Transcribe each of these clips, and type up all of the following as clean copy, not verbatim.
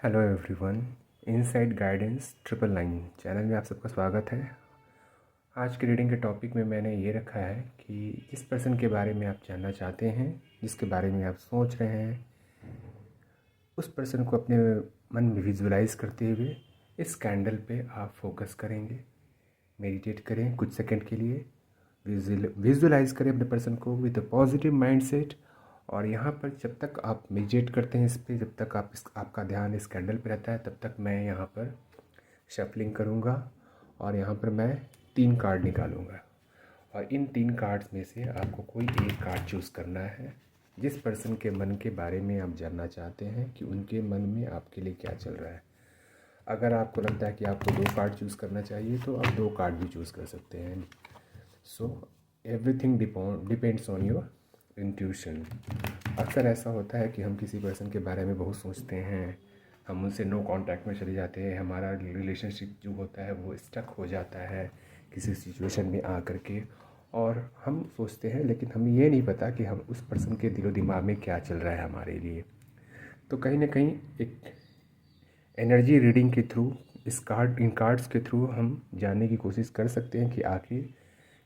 Hello everyone. Inside guidance 999 channel में आप सबका स्वागत है। आज की रीडिंग के टॉपिक में मैंने ये रखा है कि जिस पर्सन के बारे में आप जानना चाहते हैं, जिसके बारे में आप सोच रहे हैं, उस पर्सन को अपने मन में विजुलाइज करते हुए इस कैंडल पे आप फोकस करेंगे। मेडिटेट करें कुछ सेकंड के लिए, विजुलाइज करें अपने पर्सन को विद अ पॉजिटिव माइंडसेट। और यहाँ पर जब तक आप मेडिटेट करते हैं इस पर, जब तक आपका ध्यान इस कैंडल पे रहता है, तब तक मैं यहाँ पर शफलिंग करूँगा और यहाँ पर मैं 3 कार्ड निकालूँगा। और इन 3 कार्ड्स में से आपको कोई एक कार्ड चूज़ करना है। जिस पर्सन के मन के बारे में आप जानना चाहते हैं कि उनके मन में आपके लिए क्या चल रहा है। अगर आपको लगता है कि आपको 2 कार्ड चूज़ करना चाहिए तो आप 2 कार्ड भी चूज़ कर सकते हैं। So everything depends on your intuition. अक्सर ऐसा होता है कि हम किसी पर्सन के बारे में बहुत सोचते हैं, हम उनसे नो कांटेक्ट में चले जाते हैं, हमारा रिलेशनशिप जो होता है वो स्टक हो जाता है किसी सिचुएशन में आकर के। और हम सोचते हैं, लेकिन हमें ये नहीं पता कि हम उस पर्सन के दिलो दिमाग में क्या चल रहा है हमारे लिए। तो कहीं ना कहीं एक एनर्जी रीडिंग के थ्रू, इन कार्ड्स के थ्रू हम जानने की कोशिश कर सकते हैं कि आखिर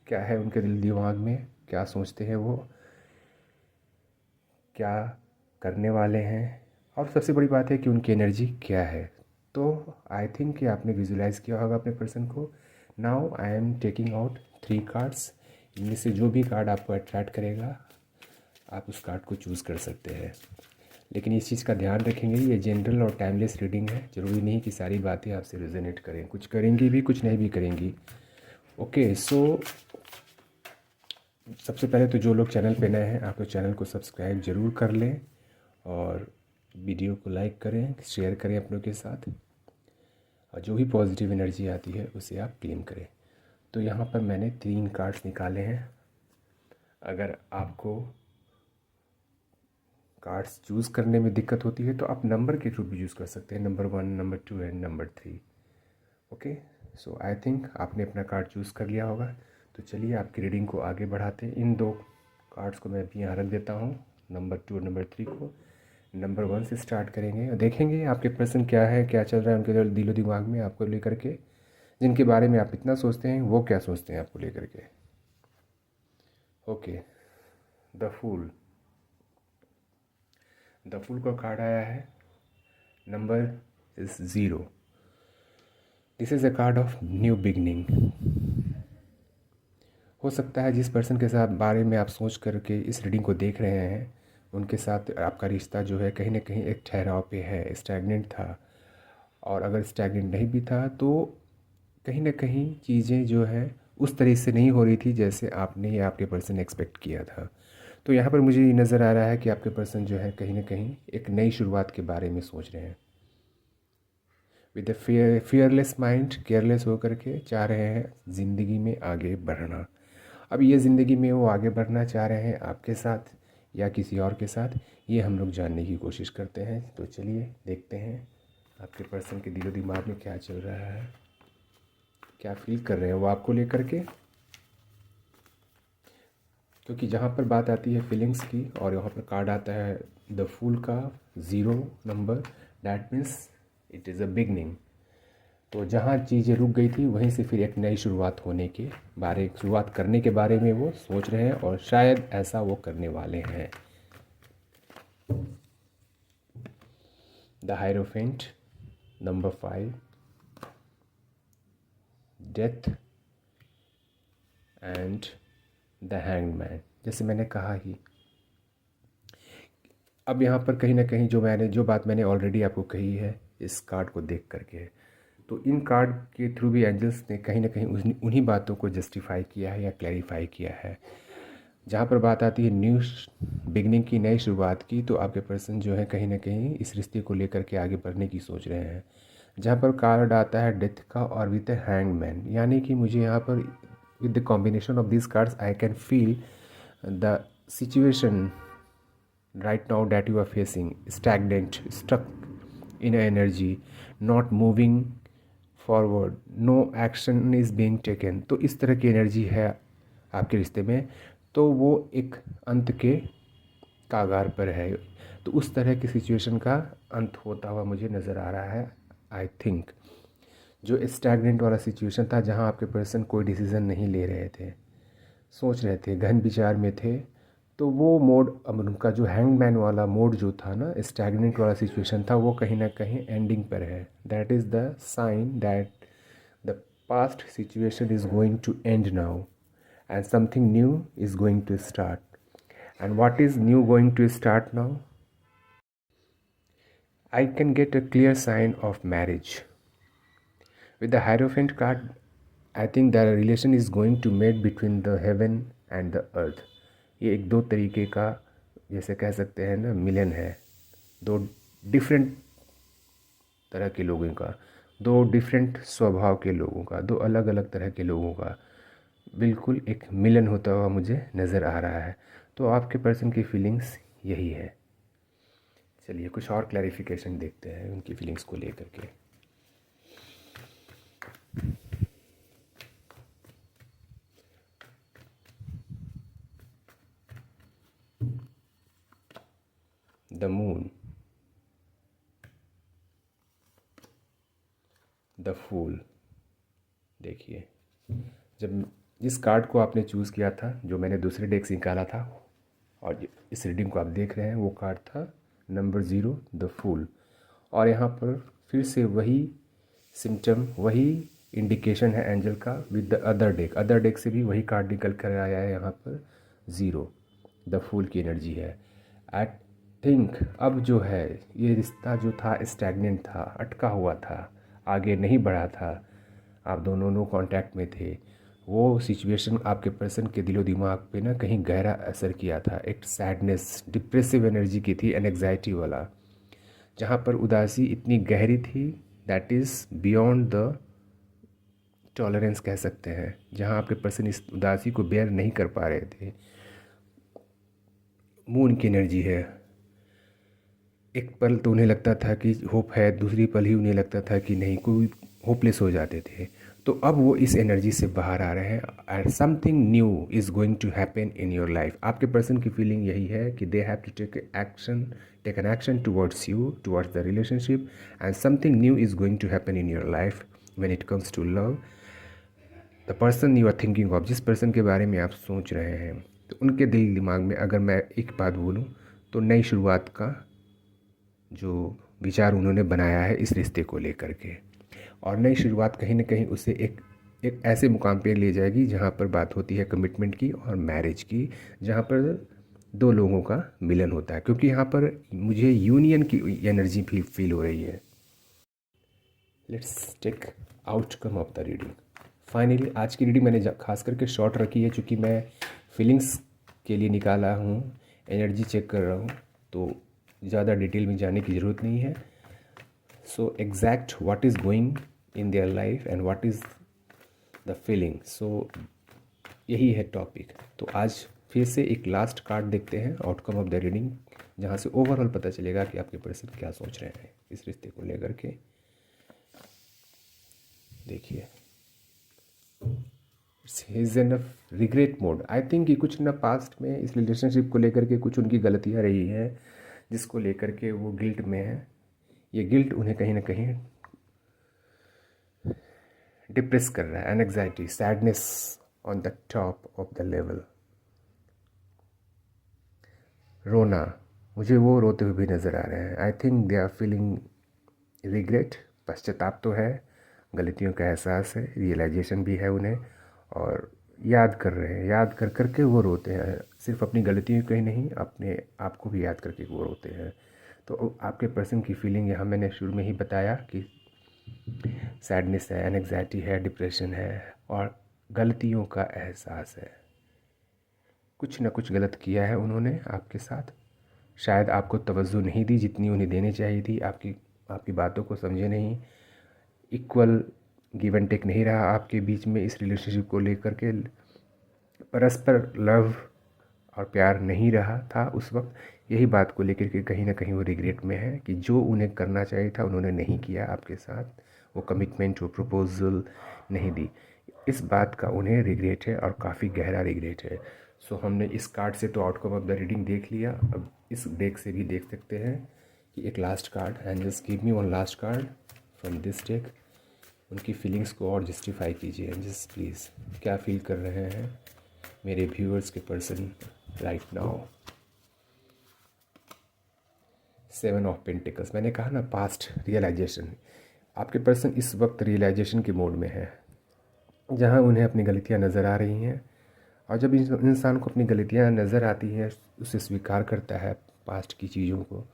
क्या है उनके दिल दिमाग में, क्या सोचते हैं वो, क्या करने वाले हैं, और सबसे बड़ी बात है कि उनकी एनर्जी क्या है। तो आई थिंक कि आपने विजुलाइज़ किया होगा अपने पर्सन को। Now I am taking out 3 cards. इनमें से जो भी कार्ड आपको अट्रैक्ट करेगा आप उस कार्ड को चूज़ कर सकते हैं। लेकिन इस चीज़ का ध्यान रखेंगे, ये जनरल और टाइमलेस रीडिंग है। ज़रूरी नहीं कि सारी बातें आपसे रेजोनेट करें, कुछ करेंगी भी, कुछ नहीं भी करेंगी। ओके, सो सबसे पहले तो जो लोग चैनल पे नए हैं, आप लोग चैनल को सब्सक्राइब ज़रूर कर लें और वीडियो को लाइक करें, शेयर करें अपनों के साथ, और जो भी पॉजिटिव एनर्जी आती है उसे आप क्लेम करें। तो यहाँ पर मैंने 3 कार्ड्स निकाले हैं। अगर आपको कार्ड्स चूज़ करने में दिक्कत होती है तो आप नंबर के थ्रू भी यूज़ कर सकते हैं, number 1, number 2 and number 3। Okay, so I think आपने अपना कार्ड चूज़ कर लिया होगा। तो चलिए आपकी रीडिंग को आगे बढ़ाते हैं। इन 2 कार्ड्स को मैं अभी यहाँ रख देता हूँ, नंबर 2 और नंबर 3 को। नंबर 1 से स्टार्ट करेंगे और देखेंगे आपके पर्सन क्या है, क्या चल रहा है उनके दिलो दिमाग में आपको लेकर के, जिनके बारे में आप इतना सोचते हैं वो क्या सोचते हैं आपको लेकर के। Okay, the fool. The fool का कार्ड आया है, number is 0। This is a card of new beginning. हो सकता है जिस पर्सन के साथ बारे में आप सोच करके इस रीडिंग को देख रहे हैं, उनके साथ आपका रिश्ता जो है कहीं ना कहीं एक ठहराव पे है, स्टैगनेंट था। और अगर स्टैगनेंट नहीं भी था तो कहीं ना कहीं चीज़ें जो है उस तरह से नहीं हो रही थी जैसे आपने या आपके पर्सन एक्सपेक्ट किया था। तो यहाँ पर मुझे ये नज़र आ रहा है कि आपके पर्सन जो है कहीं ना कहीं एक नई शुरुआत के बारे में सोच रहे हैं। With a fearless mind, careless होकर के चाह रहे हैं ज़िंदगी में आगे बढ़ना। अब ये ज़िंदगी में वो आगे बढ़ना चाह रहे हैं आपके साथ या किसी और के साथ, ये हम लोग जानने की कोशिश करते हैं। तो चलिए देखते हैं आपके पर्सन के दिलो दिमाग में क्या चल रहा है, क्या फील कर रहे हैं वो आपको लेकर के। क्योंकि जहाँ पर बात आती है फीलिंग्स की और यहाँ पर कार्ड आता है द फूल का 0 number, that means it is a beginning. तो जहाँ चीज़ें रुक गई थी वहीं से फिर एक नई शुरुआत करने के बारे में वो सोच रहे हैं और शायद ऐसा वो करने वाले हैं। The hierophant, number 5, death and the hanged man. जैसे मैंने कहा ही, अब यहाँ पर कहीं ना कहीं जो बात मैंने ऑलरेडी आपको कही है इस कार्ड को देख करके, तो इन कार्ड के थ्रू भी एंजल्स ने कहीं ना कहीं उन्हीं बातों को जस्टिफाई किया है या क्लैरिफाई किया है। जहाँ पर बात आती है न्यू बिगनिंग की, नई शुरुआत की, तो आपके पर्सन जो है कहीं ना कहीं इस रिश्ते को लेकर के आगे बढ़ने की सोच रहे हैं। जहाँ पर कार्ड आता है डेथ का और विद द हैंग्ड मैन, यानी कि मुझे यहाँ पर with the combination of this cards I can feel the situation right now that you are facing stagnant, stuck in energy, not moving forward, no action is being taken। तो इस तरह की energy है आपके रिश्ते में। तो वो एक अंत के कागार पर है। तो उस तरह की सिचुएशन का अंत होता हुआ मुझे नज़र आ रहा है। आई थिंक जो स्टैग्नेंट वाला सिचुएशन था, जहाँ आपके पर्सन कोई डिसीज़न नहीं ले रहे थे, सोच रहे थे, गहन विचार में थे, तो वो मोड, अब उनका जो हैंगमैन वाला मोड जो था ना, स्टैग्नेंट वाला सिचुएशन था, वो कहीं ना कहीं एंडिंग पर है। That is the sign that the past situation is going to end now and something new is going to start. And what is new going to start now? I can get a clear sign of marriage. With the Hierophant card, I think the relation is going to made between the heaven and the earth. ये एक दो तरीके का, जैसे कह सकते हैं ना, मिलन है। दो डिफरेंट तरह के लोगों का, दो डिफरेंट स्वभाव के लोगों का, दो अलग अलग तरह के लोगों का बिल्कुल एक मिलन होता हुआ मुझे नज़र आ रहा है। तो आपके पर्सन की फीलिंग्स यही है। चलिए कुछ और क्लैरिफिकेशन देखते हैं उनकी फीलिंग्स को लेकर के। The moon, the fool. देखिए, जब जिस कार्ड को आपने चूज़ किया था, जो मैंने दूसरे डेक से निकाला था, और इस रीडिंग को आप देख रहे हैं, वो कार्ड था नंबर 0, द फूल। और यहाँ पर फिर से वही सिम्टम, वही इंडिकेशन है एंजल का विद द अदर डेक से भी वही कार्ड निकल कर आया है। यहाँ पर 0, द फूल की एनर्जी है। आई थिंक अब जो है, ये रिश्ता जो था स्टैग्नेंट था, अटका हुआ था, आगे नहीं बढ़ा था, आप दोनों नो कांटेक्ट में थे। वो सिचुएशन आपके पर्सन के दिलो दिमाग पे ना कहीं गहरा असर किया था। एक सैडनेस, डिप्रेसिव एनर्जी की थी, एंग्जाइटी वाला, जहाँ पर उदासी इतनी गहरी थी that is beyond the tolerance कह सकते हैं, जहाँ आपके पर्सन इस उदासी को बेयर नहीं कर पा रहे थे। मून की एनर्जी है। एक पल तो उन्हें लगता था कि होप है, दूसरी पल ही उन्हें लगता था कि नहीं, कोई होपलेस हो जाते थे। तो अब वो इस एनर्जी से बाहर आ रहे हैं and something new is going to happen in your life. आपके पर्सन की फीलिंग यही है कि they have to take an action towards you, towards the relationship, and something new is going to happen in your life when it comes to love. The person you are thinking of, जिस person के बारे में आप सोच रहे हैं, तो उनके दिल दिमाग में अगर मैं एक बात बोलूँ तो नई शुरुआत का जो विचार उन्होंने बनाया है इस रिश्ते को लेकर के, और नई शुरुआत कहीं ना कहीं उसे एक ऐसे मुकाम पे ले जाएगी जहाँ पर बात होती है कमिटमेंट की और मैरिज की, जहाँ पर दो लोगों का मिलन होता है। क्योंकि यहाँ पर मुझे यूनियन की एनर्जी फील हो रही है। Let's take outcome of the reading. Finally आज की रीडिंग मैंने खास करके शॉर्ट रखी है, क्योंकि मैं फीलिंग्स के लिए निकाला हूँ, एनर्जी चेक कर रहा हूँ, तो ज़्यादा डिटेल में जाने की ज़रूरत नहीं है। So exact what is going in their life and what is the feeling, so यही है टॉपिक। तो आज फिर से एक लास्ट कार्ड देखते हैं, आउटकम ऑफ द रीडिंग, जहाँ से ओवरऑल पता चलेगा कि आपके पर्सन क्या सोच रहे हैं इस रिश्ते को लेकर के। देखिए, is in regret mode. I think कि कुछ ना पास्ट में इस रिलेशनशिप को लेकर के कुछ उनकी गलतियाँ रही हैं, जिसको लेकर के वो गिल्ट में है। ये गिल्ट उन्हें कहीं ना कहीं डिप्रेस कर रहा है, anxiety, sadness on the top of the level. रोना, मुझे वो रोते हुए भी नज़र आ रहे हैं। I think they are feeling regret, पश्चाताप तो है, गलतियों का एहसास है, रियलाइजेशन भी है उन्हें, और याद कर रहे हैं, याद कर कर के वो रोते हैं। सिर्फ अपनी गलतियों को ही नहीं, अपने आप को भी याद करके वो रोते हैं। तो आपके पर्सन की फीलिंग यहाँ मैंने शुरू में ही बताया कि सैडनेस है, एंग्जाइटी है, डिप्रेशन है, और गलतियों का एहसास है। कुछ ना कुछ गलत किया है उन्होंने आपके साथ, शायद आपको तवज्जो नहीं दी जितनी उन्हें देनी चाहिए थी, आपकी बातों को समझे नहीं, इक्वल गिव एंड टेक नहीं रहा आपके बीच में इस रिलेशनशिप को लेकर के, परस्पर लव और प्यार नहीं रहा था उस वक्त। यही बात को लेकर के कहीं ना कहीं वो रिग्रेट में है कि जो उन्हें करना चाहिए था उन्होंने नहीं किया आपके साथ, वो कमिटमेंट, वो प्रपोजल नहीं दी। इस बात का उन्हें रिग्रेट है, और काफ़ी गहरा रिग्रेट है। सो हमने इस कार्ड से तो आउटकम ऑफ द रीडिंग देख लिया। अब इस डेक से भी देख सकते हैं कि एक last card, and just give me one last card from this deck. उनकी फीलिंग्स को और जस्टिफाई कीजिए एंजल्स प्लीज़, क्या फील कर रहे हैं मेरे व्यूअर्स के person right now. 7 of pentacles, मैंने कहा ना पास्ट रियलाइजेशन। आपके पर्सन इस वक्त रियलाइजेशन के मोड में है, जहां उन्हें अपनी गलतियां नज़र आ रही हैं, और जब इंसान को अपनी गलतियां नज़र आती हैं, उसे स्वीकार करता है पास्ट की चीज़ों को,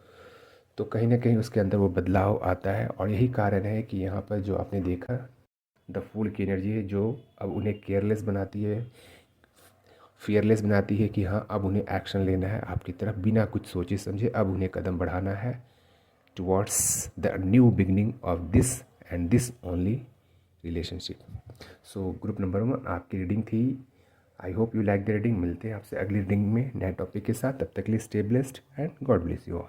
तो कहीं ना कहीं उसके अंदर वो बदलाव आता है। और यही कारण है कि यहाँ पर जो आपने देखा द फूल की एनर्जी है, जो अब उन्हें केयरलेस बनाती है, फियरलेस बनाती है कि हाँ अब उन्हें एक्शन लेना है आपकी तरफ, बिना कुछ सोचे समझे अब उन्हें कदम बढ़ाना है towards the new beginning of this and this only relationship. So group number 1 आपकी रीडिंग थी। I hope you like the reading. मिलते हैं आपसे अगली रीडिंग में नए टॉपिक के साथ, तब तक के लिए stay blessed and God bless you all.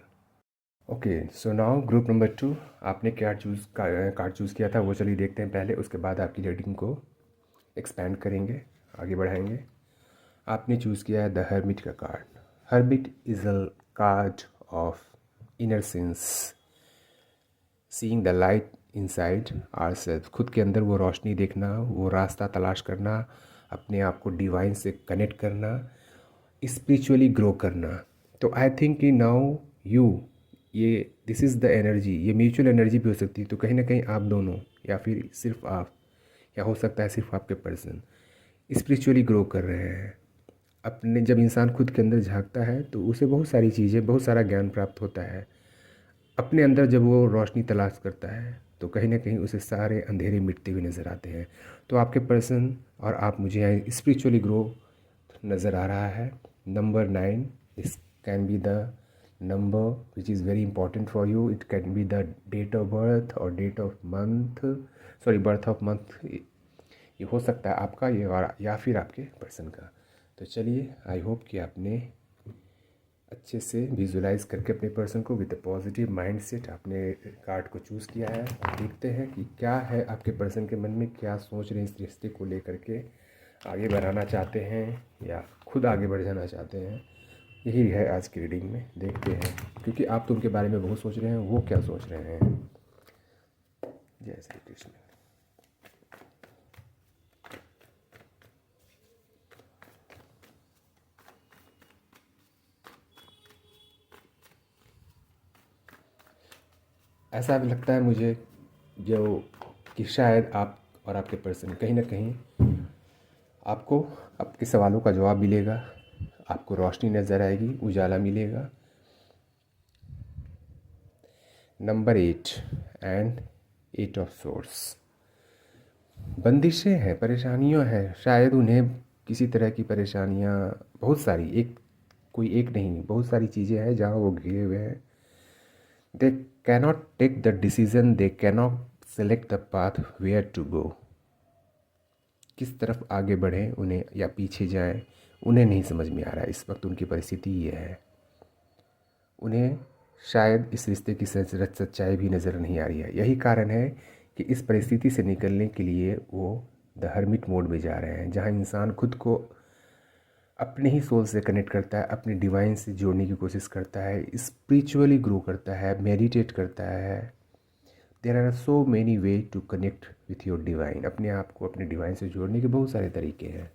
Okay, so now group number 2, आपने क्या कार्ड चूज़ किया था वो चलिए देखते हैं पहले, उसके बाद आपकी रीडिंग को एक्सपैंड करेंगे, आगे बढ़ाएंगे। आपने चूज़ किया है द हर्मिट का card. Hermit is a card of inner sense, seeing the light inside ourselves, खुद के अंदर वो रोशनी देखना, वो रास्ता तलाश करना, अपने आप को डिवाइन से कनेक्ट करना, स्पिरिचुअली ग्रो करना। तो आई थिंक कि नाउ यू, ये दिस इज़ द एनर्जी, ये म्यूचुअल एनर्जी भी हो सकती है। तो कहीं ना कहीं आप दोनों, या फिर सिर्फ आप, या हो सकता है सिर्फ आपके पर्सन स्पिरिचुअली ग्रो कर रहे हैं। अपने जब इंसान खुद के अंदर झांकता है तो उसे बहुत सारी चीज़ें, बहुत सारा ज्ञान प्राप्त होता है। अपने अंदर जब वो रोशनी तलाश करता है तो कहीं ना कहीं उसे सारे अंधेरे मिटते हुए नज़र आते हैं। तो आपके पर्सन और आप मुझे यहाँ स्पिरिचुअली ग्रो नज़र आ रहा है। Number 9, this can be the number which is very important for you. It can be the date of birth or date of month, sorry birth of month, ये हो सकता है आपका ये, और या फिर आपके पर्सन का। तो चलिए, आई होप कि आपने अच्छे से विजुलाइज करके अपने पर्सन को विद पॉजिटिव माइंड सेट आपने कार्ड को चूज़ किया है। देखते हैं कि क्या है आपके पर्सन के मन में, क्या सोच रहे हैं इस रिश्ते को लेकर के, आगे बढ़ाना चाहते हैं या खुद आगे बढ़ जाना चाहते हैं। यही है आज की रीडिंग में, देखते हैं, क्योंकि आप तो उनके बारे में बहुत सोच रहे हैं, वो क्या सोच रहे हैं। जय श्री कृष्ण। ऐसा भी लगता है मुझे जो कि शायद आप और आपके पर्सन कहीं ना कहीं आपको आपके सवालों का जवाब मिलेगा, आपको रोशनी नज़र आएगी, उजाला मिलेगा। नंबर 8 एंड 8 ऑफ सोर्स, बंदिशें हैं, परेशानियां हैं, शायद उन्हें किसी तरह की परेशानियां, बहुत सारी, एक कोई एक नहीं, बहुत सारी चीज़ें हैं जहां वो घिरे हुए हैं। They cannot take the decision, they cannot select the path where to go, किस तरफ आगे बढ़ें उन्हें या पीछे जाएं, उन्हें नहीं समझ में आ रहा है। इस वक्त उनकी परिस्थिति ये है, उन्हें शायद इस रिश्ते की सच्चाई भी नज़र नहीं आ रही है। यही कारण है कि इस परिस्थिति से निकलने के लिए वो द हर्मिट मोड में जा रहे हैं, जहां इंसान खुद को अपने ही सोल से कनेक्ट करता है, अपने डिवाइन से जोड़ने की कोशिश करता है, स्पिरिचुअली ग्रो करता है, मेडिटेट करता है। There are so many way to connect with your divine, अपने आप को अपने डिवाइन से जोड़ने के बहुत सारे तरीके हैं।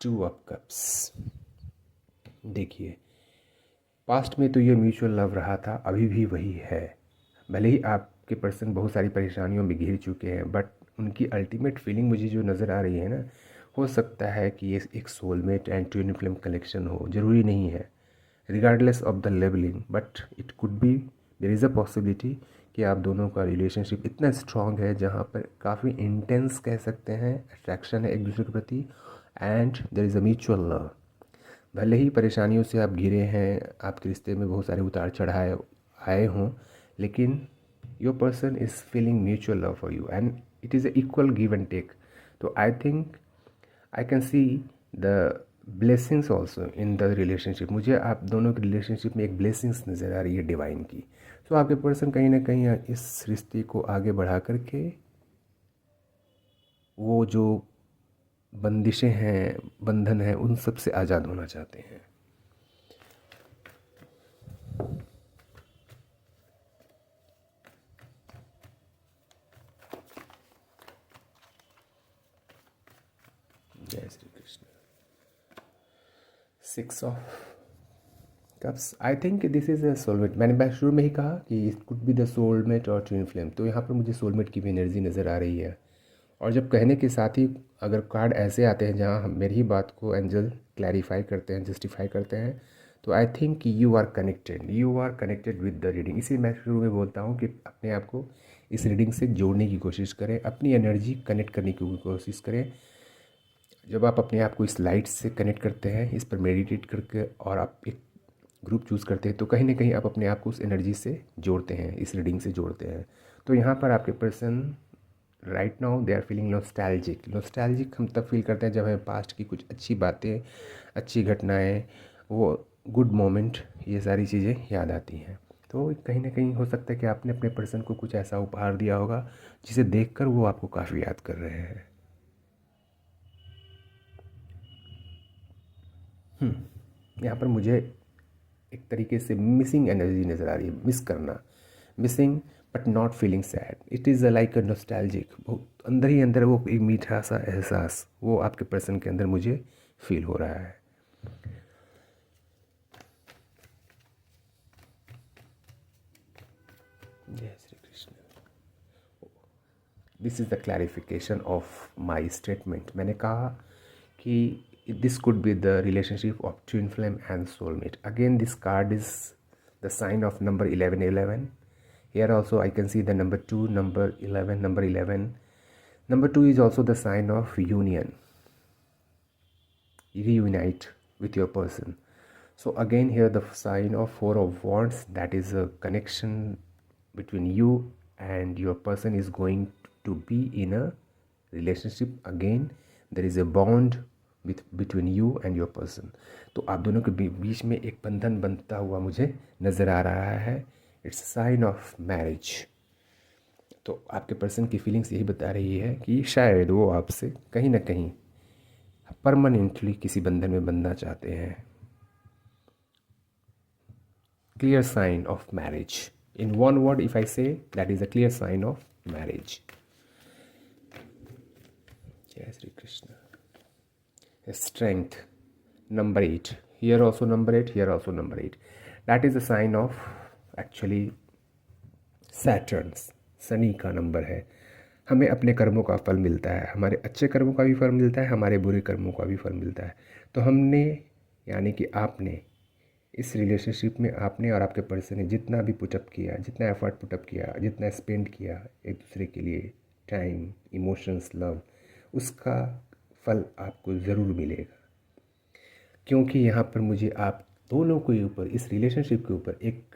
2 ऑफ कप्स, देखिए पास्ट में तो ये म्यूचुअल लव रहा था, अभी भी वही है। भले ही आपके पर्सन बहुत सारी परेशानियों में घिर चुके हैं, बट उनकी अल्टीमेट फीलिंग मुझे जो नज़र आ रही है ना, हो सकता है कि ये एक soulmate and twin flame collection हो, ज़रूरी नहीं है, regardless of the leveling, but it could be, there is a possibility कि आप दोनों का रिलेशनशिप इतना स्ट्रॉन्ग है जहाँ पर काफ़ी इंटेंस कह सकते हैं, अट्रैक्शन है एक दूसरे के प्रति, and there is a mutual love. भले ही परेशानियों से आप घिरे हैं, आपके रिश्ते में बहुत सारे उतार चढ़ाए आए हों, लेकिन your person is feeling mutual love for you and it is a equal give and take. तो I think I can see the blessings also in the relationship. मुझे आप दोनों के रिलेशनशिप में एक ब्लेसिंग्स नज़र आ रही है डिवाइन की। तो आपके पर्सन कहीं ना कहीं इस रिश्ते को आगे बढ़ा करके वो जो बंदिशें हैं, बंधन हैं, उन सब से आज़ाद होना चाहते हैं। जय Shri Krishna. 6 of cups, I think this is a soulmate. मैंने शुरू में ही कहा कि it could be the soulmate और ट्विन फ्लेम, तो यहाँ पर मुझे सोलमेट की भी एनर्जी नज़र आ रही है। और जब कहने के साथ ही अगर कार्ड ऐसे आते हैं जहाँ मेरी ही बात को एंजल क्लैरिफाई करते हैं, जस्टिफाई करते हैं, तो I think you are connected with the reading. इसी मैं शुरू में बोलता हूँ कि अपने आप को इस रीडिंग से जोड़ने की कोशिश करें, अपनी एनर्जी कनेक्ट करने की कोशिश करें। जब आप अपने आप को इस लाइट से कनेक्ट करते हैं, इस पर मेडिटेट करके, और आप एक ग्रुप चूज़ करते हैं, तो कहीं ना कहीं आप अपने आप को उस एनर्जी से जोड़ते हैं, इस रीडिंग से जोड़ते हैं। तो यहाँ पर आपके person right now they are feeling nostalgic हम तब फील करते हैं जब हमें पास्ट की कुछ अच्छी बातें, अच्छी घटनाएं, वो गुड मोमेंट, ये सारी चीज़ें याद आती हैं। तो कहीं ना कहीं हो सकता है कि आपने अपने पर्सन को कुछ ऐसा उपहार दिया होगा जिसे देखकर वो आपको काफ़ी याद कर रहे हैं। यहाँ पर मुझे एक तरीके से मिसिंग एनर्जी नज़र आ रही है, मिस करना, missing but not feeling sad. It is like a nostalgic, बहुत अंदर ही अंदर वो एक मीठा सा एहसास वो आपके पर्सन के अंदर मुझे फील हो रहा है। जय Shri Krishna. This is the clarification of my statement. मैंने कहा कि this could be the relationship of twin flame and soulmate. Again, this card is the sign of number 1111. Here also I can see the number 2, number 11, number 11. Number 2 is also the sign of union, reunite with your person. So again here the sign of 4 of wands, that is a connection between you and your person is going to be in a relationship. Again there is a bond between you and your person. तो आप दोनों के बीच में एक बंधन बनता हुआ मुझे नज़र आ रहा है। It's sign of marriage. तो आपके पर्सन की फीलिंग्स यही बता रही है कि शायद वो आपसे कहीं ना कहीं परमानेंटली किसी बंधन में बंधना चाहते हैं। Clear sign of marriage, in one word if I say, that is a clear sign of marriage. जय Shri Krishna. Strength, number 8. Here also number 8, here also number 8. That is a sign of actually Saturn's, Shani का number है। हमें अपने कर्मों का फल मिलता है, हमारे अच्छे कर्मों का भी फल मिलता है, हमारे बुरे कर्मों का भी फल मिलता है। तो हमने, यानी कि आपने इस रिलेशनशिप में, आपने और आपके पर्सन ने जितना भी पुटअप किया, जितना एफर्ट पुटअप किया, जितना स्पेंड किया एक दूसरे के लिए, टाइम, इमोशंस, लव, उसका फल आपको ज़रूर मिलेगा। क्योंकि यहाँ पर मुझे आप दोनों के ऊपर, इस रिलेशनशिप के ऊपर एक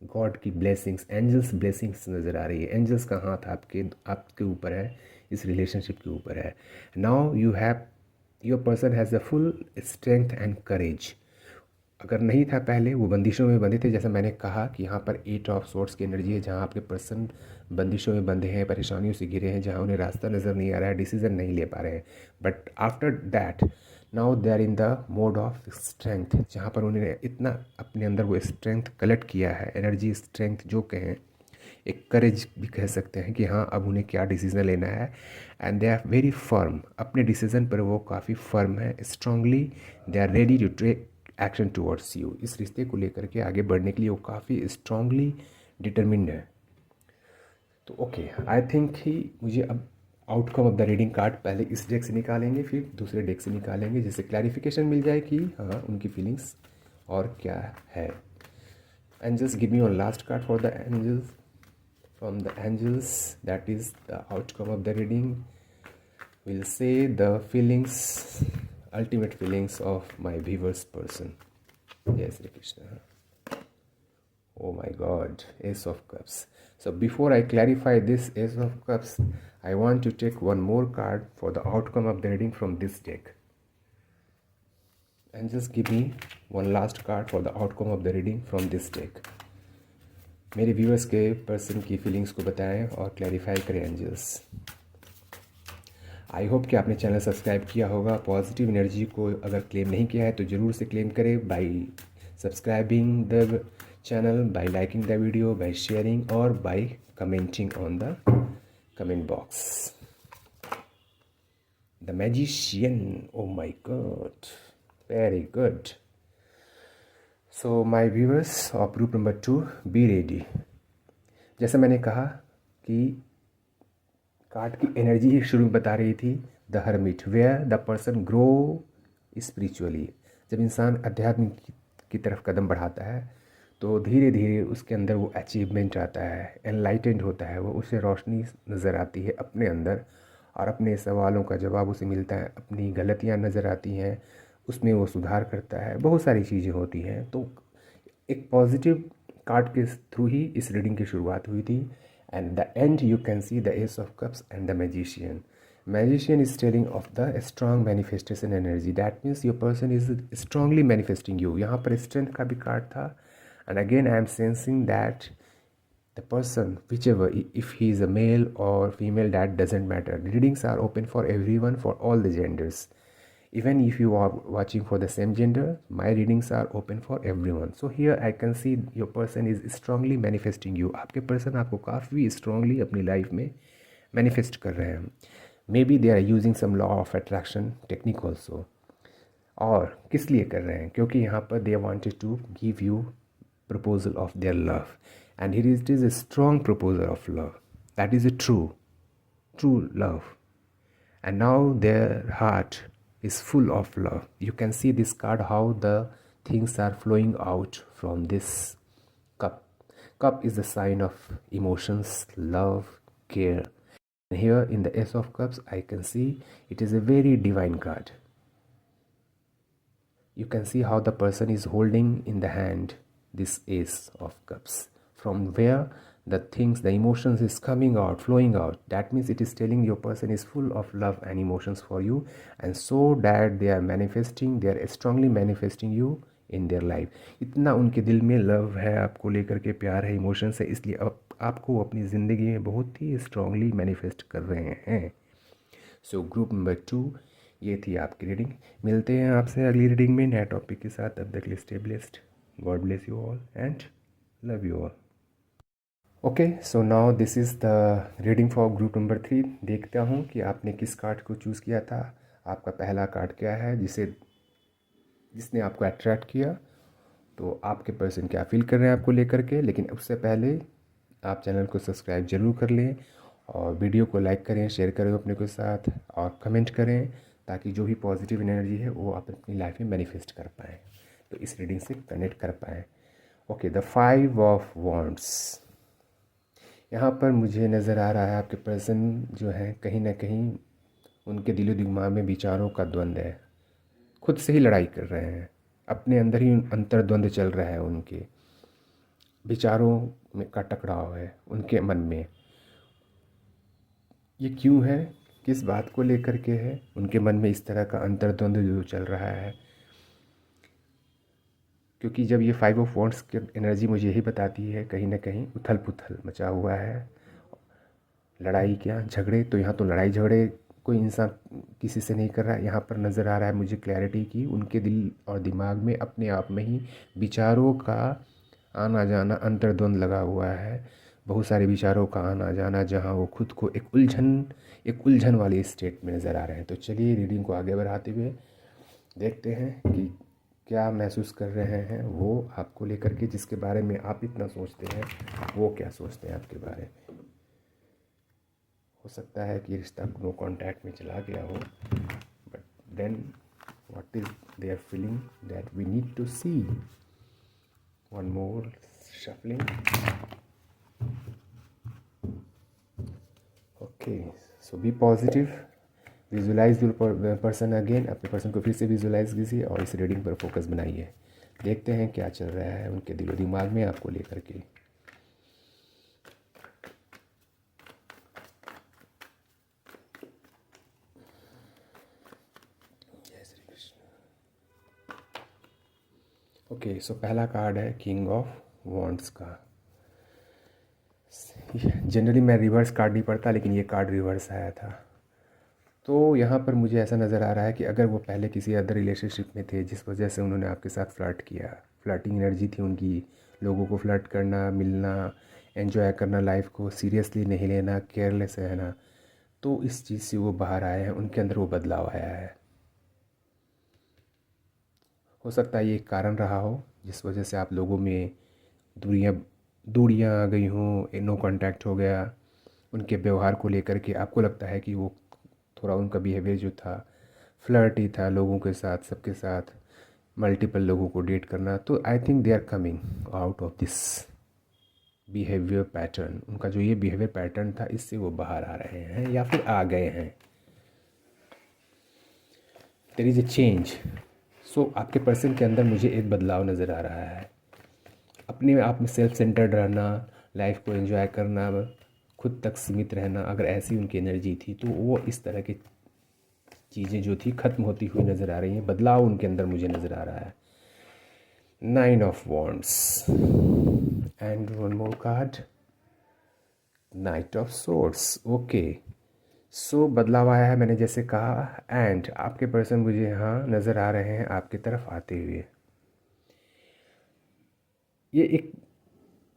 गॉड की ब्लेसिंग्स, एंजल्स ब्लेसिंग्स नज़र आ रही है। एंजल्स का हाथ आपके ऊपर है, इस रिलेशनशिप के ऊपर है। Now you have, your person has a full strength and courage. अगर नहीं था पहले, वो बंदिशों में बंधे थे, जैसा मैंने कहा कि यहाँ पर 8 ऑफ सोर्ट्स की एनर्जी है, जहाँ आपके पर्सन बंदिशों में बंधे हैं, परेशानियों से घिरे हैं, जहाँ उन्हें रास्ता नज़र नहीं आ रहा है, डिसीजन नहीं ले पा रहे हैं। But after that now they are in the mode of strength, जहाँ पर उन्होंने इतना अपने अंदर वो स्ट्रेंथ कलेक्ट किया है, एनर्जी, स्ट्रेंथ जो कहें, एक करेज भी कह सकते हैं कि हाँ अब उन्हें क्या डिसीज़न लेना है। And they are very firm, अपने डिसीज़न पर वो काफ़ी फर्म है, strongly they are ready to take action towards you. इस रिश्ते को लेकर के आगे बढ़ने के लिए वो काफ़ी स्ट्रांगली डिटर्मिन्ड है। तो ओके, आई थिंक ही मुझे अब outcome of the reading card पहले इस डेक से निकालेंगे, फिर दूसरे डेक से निकालेंगे, जिससे क्लैरिफिकेशन मिल जाए कि हाँ उनकी फीलिंग्स और क्या है। Angels give me one last card for the angels, from the angels, that is the outcome of the reading. Will say the feelings, ultimate feelings of my viewer's person. Jai Shri Krishna. Oh my God, Ace of Cups. So before I clarify this Ace of Cups, I want to take one more card for the outcome of the reading from this deck. And just give me one last card for the outcome of the reading from this deck. मेरे viewers के person की feelings को बताएं और clarify करें angels. I hope कि आपने channel subscribe किया होगा। पॉजिटिव एनर्जी को अगर क्लेम नहीं किया है तो ज़रूर से क्लेम करें, by subscribing the channel, by liking the video, by sharing और by commenting on the comment box. The magician. Oh my god, very good. So my viewers of group number 2, be ready. जैसे मैंने कहा कि card की energy ही शुरू में बता रही थी the hermit, where the person grow spiritually. जब इंसान अध्यात्म की तरफ कदम बढ़ाता है तो धीरे धीरे उसके अंदर वो अचीवमेंट आता है, एनलाइटेंड होता है, वो उसे रोशनी नज़र आती है अपने अंदर, और अपने सवालों का जवाब उसे मिलता है, अपनी गलतियाँ नज़र आती हैं, उसमें वो सुधार करता है, बहुत सारी चीज़ें होती हैं। तो एक पॉजिटिव कार्ड के थ्रू ही इस रीडिंग की शुरुआत हुई थी। And the end you can see the S of cups and the magician. Magician is telling of the strong manifestation energy, that means your person is strongly manifesting you. यहाँ पर strength का भी card था। And again I am sensing that the person, whichever, if he is a male or female, that doesn't matter. Readings are open for everyone, for all the genders. Even if you are watching for the same gender, my readings are open for everyone. So here I can see your person is strongly manifesting you. आपके person आपको काफ़ी strongly अपनी life में manifest कर रहे हैं। Maybe they are using some law of attraction technique also. और किस लिए कर रहे हैं? क्योंकि यहाँ पर they wanted to give you proposal of their love, and here it is a strong proposal of love, that is a true love, and now their heart is full of love. You can see this card how the things are flowing out from this cup is the sign of emotions, love, care. And here in the Ace of Cups I can see it is a very divine card. You can see how the person is holding in the hand this Ace of Cups, from where the things, the emotions is coming out, flowing out. That means it is telling your person is full of love and emotions for you, and so that they are manifesting, they are strongly manifesting you in their life. इतना उनके दिल में love है, आपको लेकर के प्यार है, इमोशंस है, इसलिए आपको अपनी ज़िंदगी में बहुत ही स्ट्रांगली मैनिफेस्ट कर रहे हैं। सो ग्रुप नंबर 2, ये थी आपकी रीडिंग। मिलते हैं आपसे अगली रीडिंग में नया टॉपिक के साथ। तब तक stay blessed, God bless you all and love you all. Okay, so now this is the reading for group number 3। देखता हूँ कि आपने किस कार्ड को चूज़ किया था। आपका पहला कार्ड क्या है जिसने आपको अट्रैक्ट किया। तो आपके पर्सन क्या फील कर रहे हैं आपको लेकर के। लेकिन उससे पहले आप चैनल को सब्सक्राइब ज़रूर कर लें, और वीडियो को लाइक करें, शेयर करें अपने के साथ, और कमेंट करें, ताकि जो भी पॉजिटिव एनर्जी है वो आप अपनी लाइफ में मैनिफेस्ट कर पाएँ, तो इस रीडिंग से कनेक्ट कर पाएँ। Okay, the 5 of wands. यहाँ पर मुझे नज़र आ रहा है आपके पर्सन जो है कहीं ना कहीं उनके दिलो दिमाग में विचारों का द्वंद्व है, खुद से ही लड़ाई कर रहे हैं, अपने अंदर ही अंतर्द्वंद चल रहा है, उनके विचारों में का टकराव है उनके मन में। ये क्यों है, किस बात को लेकर के है उनके मन में इस तरह का अंतर्द्वंद जो चल रहा है? क्योंकि जब ये 5 ऑफ वॉन्ड्स की एनर्जी मुझे यही बताती है कहीं ना कहीं उथल पुथल मचा हुआ है, लड़ाई क्या झगड़े। तो यहाँ तो लड़ाई झगड़े कोई इंसान किसी से नहीं कर रहा है। यहाँ पर नज़र आ रहा है मुझे क्लैरिटी की उनके दिल और दिमाग में अपने आप में ही विचारों का आना जाना, अंतर्द्वंद लगा हुआ है, बहुत सारे विचारों का आना जाना, जहाँ वो खुद को एक उलझन वाली स्टेट में नज़र आ रहे हैं। तो चलिए रीडिंग को आगे बढ़ाते हुए देखते हैं कि क्या महसूस कर रहे हैं वो आपको लेकर के, जिसके बारे में आप इतना सोचते हैं वो क्या सोचते हैं आपके बारे में। हो सकता है कि रिश्ता नो कॉन्टैक्ट में चला गया हो, but then what is their feeling that we need to see. One more shuffling. Okay, so be positive, visualize your person again. अपने पर्सन को फिर से विजुलाइज कीजिए और इस रीडिंग पर फोकस बनाइए। देखते हैं क्या चल रहा है उनके दिलो दिमाग में आपको लेकर के। जय श्री कृष्ण। ओके, सो पहला कार्ड है किंग ऑफ वॉन्ड्स का। जनरली मैं रिवर्स कार्ड नहीं पढ़ता, लेकिन ये कार्ड रिवर्स आया था। तो यहाँ पर मुझे ऐसा नज़र आ रहा है कि अगर वो पहले किसी अदर रिलेशनशिप में थे जिस वजह से उन्होंने आपके साथ फ्लर्ट किया, फ्लर्टिंग एनर्जी थी उनकी, लोगों को फ्लर्ट करना, मिलना, एंजॉय करना, लाइफ को सीरियसली नहीं लेना, केयरलेस रहना, तो इस चीज़ से वो बाहर आए हैं, उनके अंदर वो बदलाव आया है। हो सकता है ये एक कारण रहा हो जिस वजह से आप लोगों में दूरियां दूरियां आ गई हों, नो कांटेक्ट हो गया। उनके व्यवहार को लेकर के आपको लगता है कि वो थोड़ा उनका बिहेवियर जो था फ्लर्टी था, लोगों के साथ, सबके साथ मल्टीपल लोगों को डेट करना। तो I think they are coming out of this behaviour pattern. उनका जो ये बिहेवियर पैटर्न था, इससे वो बाहर आ रहे हैं या फिर आ गए हैं। There is a change. So आपके पर्सन के अंदर मुझे एक बदलाव नज़र आ रहा है। अपने आप में सेल्फ सेंटर्ड रहना, लाइफ को एंजॉय करना, खुद तक सीमित रहना, अगर ऐसी उनकी एनर्जी थी तो वो इस तरह की चीज़ें जो थी ख़त्म होती हुई नज़र आ रही हैं। बदलाव उनके अंदर मुझे नज़र आ रहा है। 9 of wands and one more card, knight of swords. Okay, so बदलाव आया है मैंने जैसे कहा। एंड आपके पर्सन मुझे यहाँ नज़र आ रहे हैं आपकी तरफ आते हुए। ये एक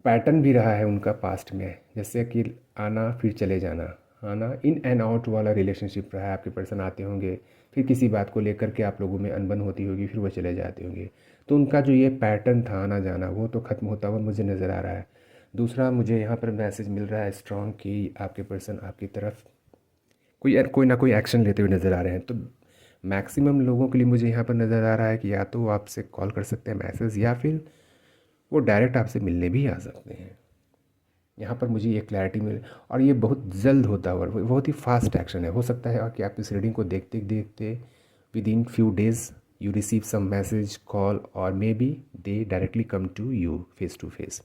पैटर्न भी रहा है उनका पास्ट में, जैसे कि आना फिर चले जाना, आना इन एंड आउट वाला रिलेशनशिप रहा है। आपके पर्सन आते होंगे, फिर किसी बात को लेकर के आप लोगों में अनबन होती होगी, फिर वो चले जाते होंगे। तो उनका जो ये पैटर्न था आना जाना, वो तो ख़त्म होता हुआ मुझे नज़र आ रहा है। दूसरा, मुझे यहाँ पर मैसेज मिल रहा है स्ट्रॉन्ग कि आपके पर्सन आपकी तरफ कोई ना कोई एक्शन लेते हुए नज़र आ रहे हैं। तो मैक्सिमम लोगों के लिए मुझे यहाँ पर नज़र आ रहा है कि या तो वो आपसे कॉल कर सकते हैं मैसेज, या फिर वो डायरेक्ट आपसे मिलने भी आ सकते हैं। यहाँ पर मुझे ये क्लैरिटी मिल, और ये बहुत जल्द होता हुआ, बहुत ही फास्ट एक्शन है। हो सकता है कि आप इस रीडिंग को देखते देखते within few days you receive some message, call, और maybe they directly come to you face to face.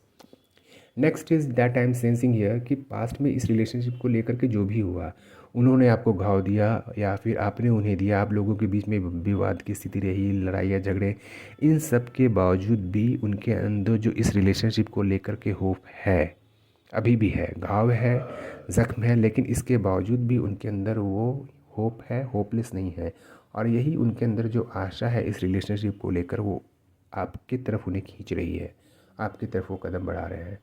Next is that I am sensing here कि पास्ट में इस रिलेशनशिप को लेकर के जो भी हुआ, उन्होंने आपको घाव दिया या फिर आपने उन्हें दिया, आप लोगों के बीच में विवाद की स्थिति रही, लड़ाई या झगड़े, इन सब के बावजूद भी उनके अंदर जो इस रिलेशनशिप को लेकर के होप है, अभी भी है। घाव है, ज़ख्म है, लेकिन इसके बावजूद भी उनके अंदर वो होप है, होपलेस नहीं है। और यही उनके अंदर जो आशा है इस रिलेशनशिप को लेकर, वो आपकी तरफ उन्हें खींच रही है, आपकी तरफ वो कदम बढ़ा रहे हैं।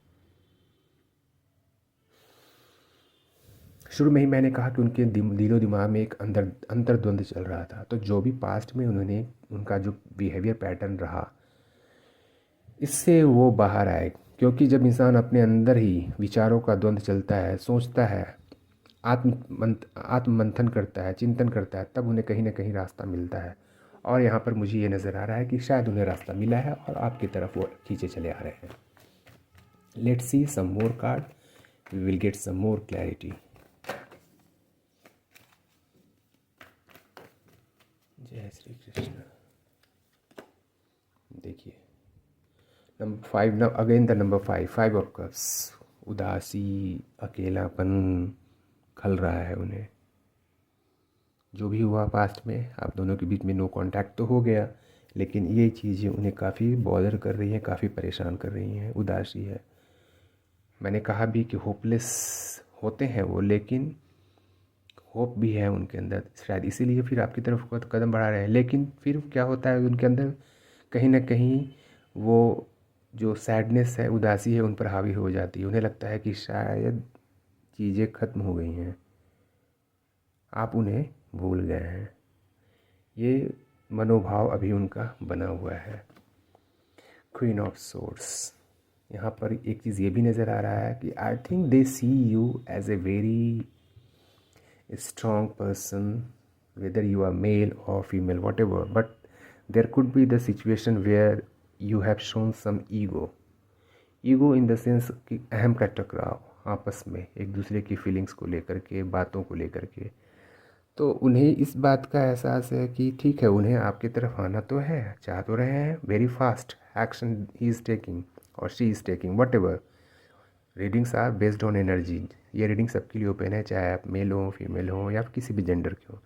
शुरू में ही मैंने कहा कि उनके दिलो दिमाग में एक अंतर्द्वंद चल रहा था। तो जो भी पास्ट में उन्होंने, उनका जो बिहेवियर पैटर्न रहा, इससे वो बाहर आए। क्योंकि जब इंसान अपने अंदर ही विचारों का द्वंद्व चलता है, सोचता है, आत्म मंथन करता है, चिंतन करता है, तब उन्हें कहीं ना कहीं रास्ता मिलता है। और यहाँ पर मुझे ये नज़र आ रहा है कि शायद उन्हें रास्ता मिला है और आपकी तरफ वो खींचे चले आ रहे हैं। Let's see some more card, we will get some more clarity. जय श्री कृष्ण। देखिए number 5, now again the number 5 of cups. उदासी, अकेलापन खल रहा है उन्हें। जो भी हुआ पास्ट में, आप दोनों के बीच में नो कांटेक्ट तो हो गया, लेकिन ये चीज़ें उन्हें काफ़ी बॉदर कर रही हैं, काफ़ी परेशान कर रही हैं। उदासी है, मैंने कहा भी कि होपलेस होते हैं वो, लेकिन होप भी है उनके अंदर, शायद इसीलिए फिर आपकी तरफ कदम बढ़ा रहे हैं। लेकिन फिर क्या होता है, उनके अंदर कहीं ना कहीं वो जो सैडनेस है, उदासी है, उन पर हावी हो जाती है। उन्हें लगता है कि शायद चीज़ें ख़त्म हो गई हैं, आप उन्हें भूल गए हैं। ये मनोभाव अभी उनका बना हुआ है। क्वीन ऑफ सोर्ड्स, यहाँ पर एक चीज़ ये भी नज़र आ रहा है कि I think they see you as a very strong person, whether you are male or female, whatever, but there could be the situation where you have shown some ego in the sense कि अहम का टकराव आपस में, एक दूसरे की feelings को लेकर के, बातों को लेकर के। तो उन्हें इस बात का एहसास है कि ठीक है, उन्हें आपकी तरफ आना तो है, चाह तो रहे हैं, very fast action he is taking और she is taking, whatever. Readings are based on energy. ये रीडिंग सबके लिए ओपन है, चाहे आप मेल हो, फीमेल हो, या किसी भी जेंडर के हो।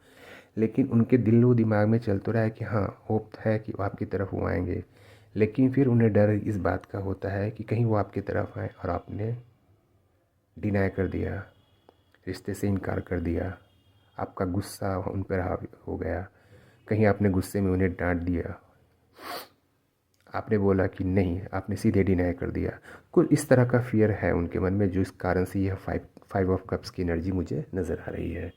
लेकिन उनके दिल व दिमाग में चल तो रहा है कि हाँ, होप है कि वो आपकी तरफ वो आएंगे, लेकिन फिर उन्हें डर इस बात का होता है कि कहीं वो आपकी तरफ आए और आपने डिनाई कर दिया, रिश्ते से इनकार कर दिया, आपका गुस्सा उन पर हावी हो गया, कहीं आपने गुस्से में उन्हें डांट दिया, आपने बोला कि नहीं, आपने सीधे डिनाई कर दिया। कुछ इस तरह का फियर है उनके मन में, जो इस कारण से यह फाइव ऑफ कप्स की एनर्जी मुझे नज़र आ रही है।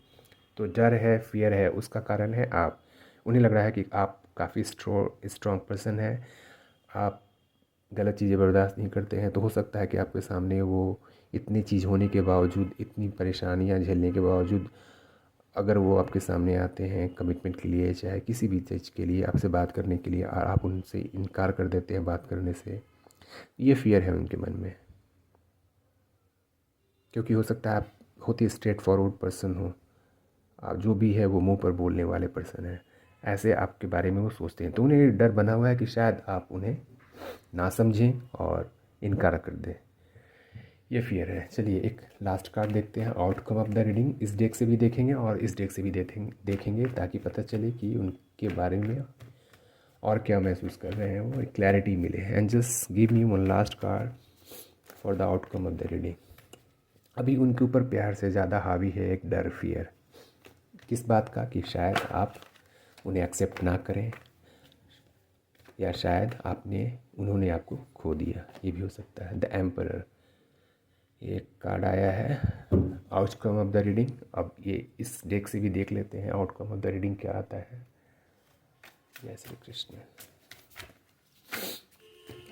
तो डर है, फियर है, उसका कारण है आप। उन्हें लग रहा है कि आप काफ़ी स्ट्रॉन्ग पर्सन है, आप गलत चीज़ें बर्दाश्त नहीं करते हैं। तो हो सकता है कि आपके सामने वो इतनी चीज़ होने के बावजूद, इतनी परेशानियां झेलने के बावजूद, अगर वो आपके सामने आते हैं कमिटमेंट के लिए, चाहे किसी भी चीज़ के लिए आपसे बात करने के लिए, और आप उनसे इनकार कर देते हैं बात करने से, ये फियर है उनके मन में। क्योंकि हो सकता है आप होती स्ट्रेट फॉरवर्ड पर्सन हो, आप जो भी है वो मुंह पर बोलने वाले पर्सन हैं, ऐसे आपके बारे में वो सोचते हैं। तो उन्हें डर बना हुआ है कि शायद आप उन्हें ना समझें और इनकार कर दें, ये फियर है। चलिए एक लास्ट कार्ड देखते हैं, आउटकम ऑफ द रीडिंग। इस डेक से भी देखेंगे और इस डेक से भी देखेंगे ताकि पता चले कि उनके बारे में और क्या महसूस कर रहे हैं, वो एक क्लैरिटी मिले। And just give me one last card for the outcome of the reading. अभी उनके ऊपर प्यार से ज़्यादा हावी है एक डर, फियर। किस बात का? कि शायद आप उन्हें एक्सेप्ट ना करें, या शायद उन्होंने आपको खो दिया, ये भी हो सकता है। द एम्परर, ये कार्ड आया है आउटकम ऑफ द रीडिंग। अब ये इस डेक से भी देख लेते हैं आउटकम ऑफ द रीडिंग क्या आता है। जय श्री कृष्ण।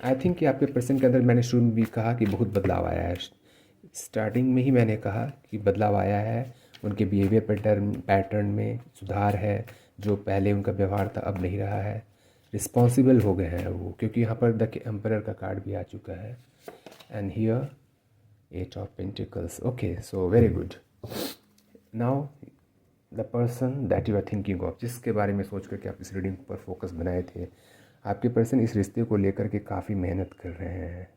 आई थिंक कि आपके पर्सन के अंदर, मैंने शुरू में भी कहा कि बहुत बदलाव आया है। स्टार्टिंग में ही मैंने कहा कि बदलाव आया है, उनके बिहेवियर पैटर्न में सुधार है। जो पहले उनका व्यवहार था अब नहीं रहा है, रिस्पॉन्सिबल हो गए हैं वो, क्योंकि यहाँ पर द एम्परर का कार्ड भी आ चुका है। And here 8 of pentacles. Okay, so very good. Now the person that you are thinking of, जिसके बारे में सोच करके आप इस रीडिंग पर फोकस बनाए थे, आपके पर्सन इस रिश्ते को लेकर के काफ़ी मेहनत कर रहे हैं।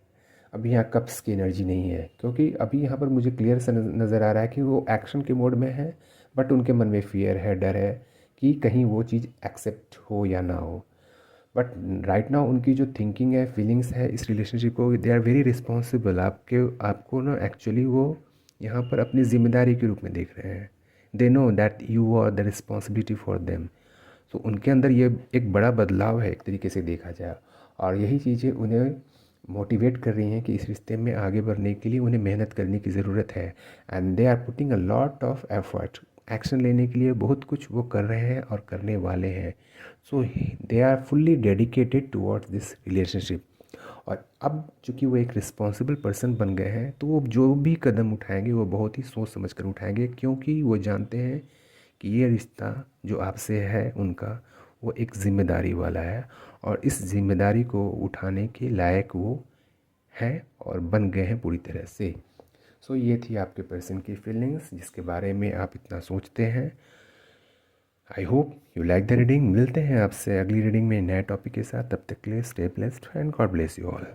अभी यहाँ कप्स की एनर्जी नहीं है, क्योंकि अभी यहाँ पर मुझे क्लियर सा नज़र आ रहा है कि वो एक्शन के मोड में है, बट उनके मन में फियर है, डर है कि कहीं वो चीज़ एक्सेप्ट हो या ना हो। बट राइट नाउ उनकी जो थिंकिंग है, फीलिंग्स है इस रिलेशनशिप को, दे आर वेरी रिस्पॉन्सिबल। आपको ना एक्चुअली वो यहाँ पर अपनी जिम्मेदारी के रूप में देख रहे हैं। They know that you are the responsibility for them. तो उनके अंदर ये एक बड़ा बदलाव है एक तरीके से देखा जाए, और यही चीज़ें उन्हें मोटिवेट कर रही हैं कि इस रिश्ते में आगे बढ़ने के लिए उन्हें मेहनत करने की ज़रूरत है। And they are putting a lot of effort, action लेने के लिए बहुत कुछ वो कर रहे हैं और करने वाले हैं। So they are fully dedicated towards this relationship. और अब चूँकि वो एक रिस्पॉन्सिबल पर्सन बन गए हैं, तो वो जो भी कदम उठाएंगे वो बहुत ही सोच समझ कर उठाएंगे, क्योंकि वो जानते हैं कि ये रिश्ता जो आपसे है उनका, वो एक ज़िम्मेदारी वाला है, और इस ज़िम्मेदारी को उठाने के लायक वो हैं और बन गए हैं पूरी तरह से। सो ये थी आपके पर्सन की फीलिंग्स जिसके बारे में आप इतना सोचते हैं। I hope you like the reading. मिलते हैं आपसे अगली रीडिंग में नए टॉपिक के साथ, तब तक के लिए stay blessed and God bless you all.